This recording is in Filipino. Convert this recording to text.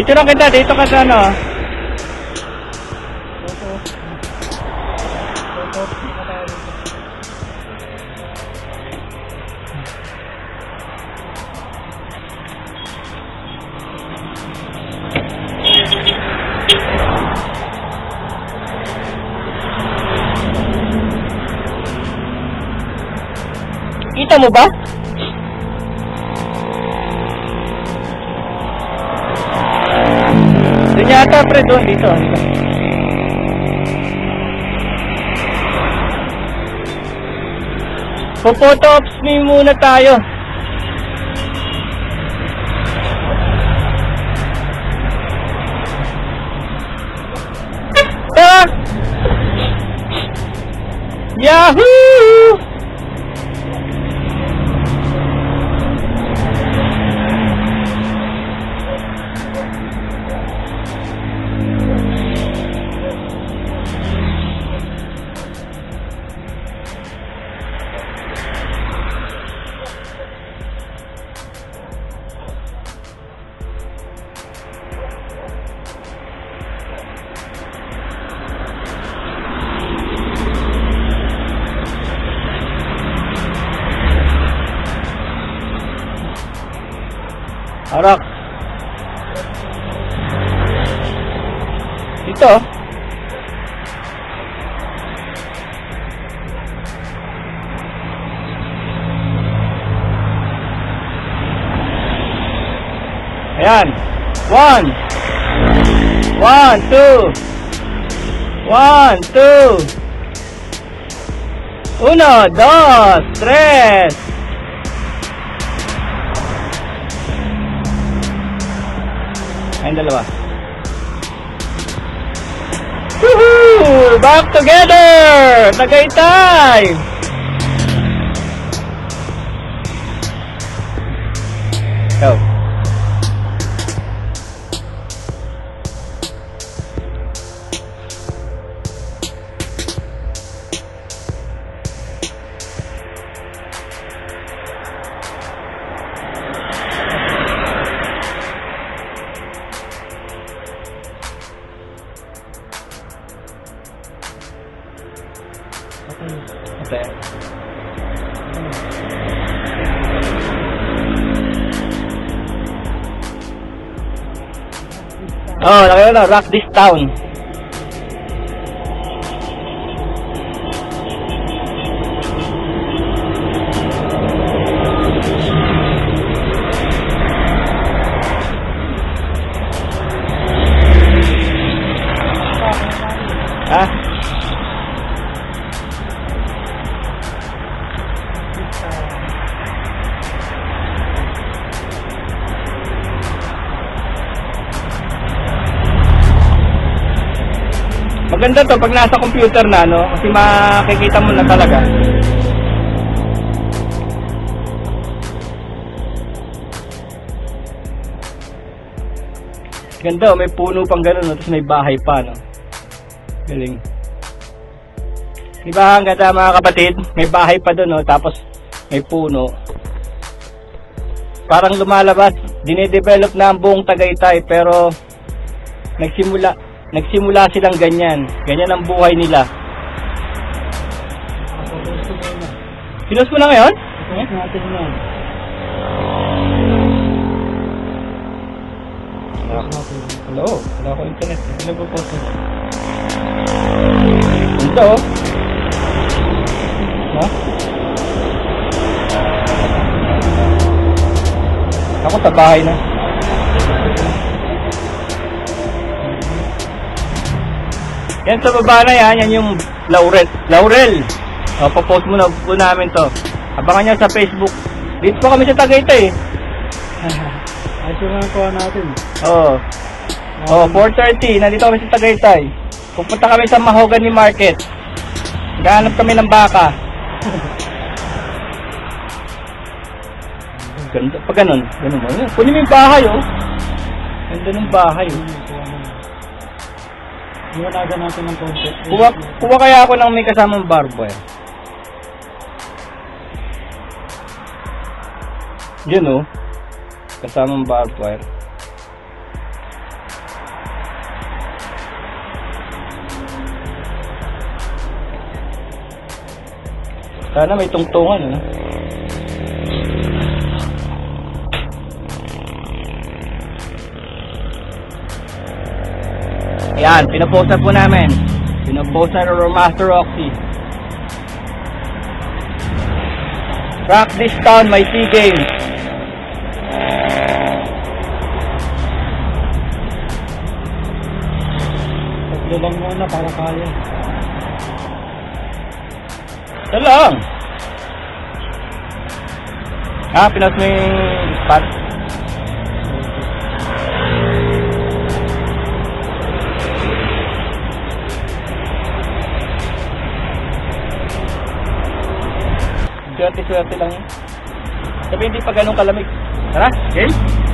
Picture lang kita, dito ka sa ano. Kita mo ba? Doon yata pre, doon, dito. Photo ops me muna tayo. Ah! Yahoo! Arak. Dito. Ayan. 1, 2. 1, 2. 1, 2, 3. Ayun, dalawa. Woohoo! Back together! Tagaytay! Go. Okay. Oh, laki na, rock this town. Ha? Maganda to pag nasa computer na, no? Kasi makikita mo na talaga. Ganda, may puno pang gano'n, no? Tapos may bahay pa, no? Galing. Diba, ang ganda mga kapatid? May bahay pa doon, no? Tapos may puno. Parang lumalabas, dinedevelop na ang buong Tagaytay, pero nagsimula silang ganyan. Ganyan ang buhay nila. Pinost mo na ngayon? Natin na. Hello, wala ko internet. Ano ba po ito? Ito. Ha? Ako sa bahay na. Yan sa baba na yan yung Laurel. O, papost mo na po namin to. Abangan nyo sa Facebook. Dito po kami sa Tagaytay. Ayos yung mga kuha natin. Oo. 4:30. Nandito kami sa Tagaytay. Pupunta kami sa Mahogany Market. Gahanap kami ng baka. Ganda. Pag ganun. Kunin mo yung bahay, oh. Ganda ng bahay, oh. Iwanagan natin ng konti. Kuha kaya ako ng may kasamang barbo, eh. Yun, oh. Kasamang barbed wire. Sana may tungtungan, ano? Ayan, pinapost na po namin. Pinapost na ng Master Roxy. Rock this town, my SEA Games. Tatlo lang muna para kaya. Ito lang. Pinas mo yung spot. Swerte lang yun. Sabi hindi pa ganun kalamig. Tara, game?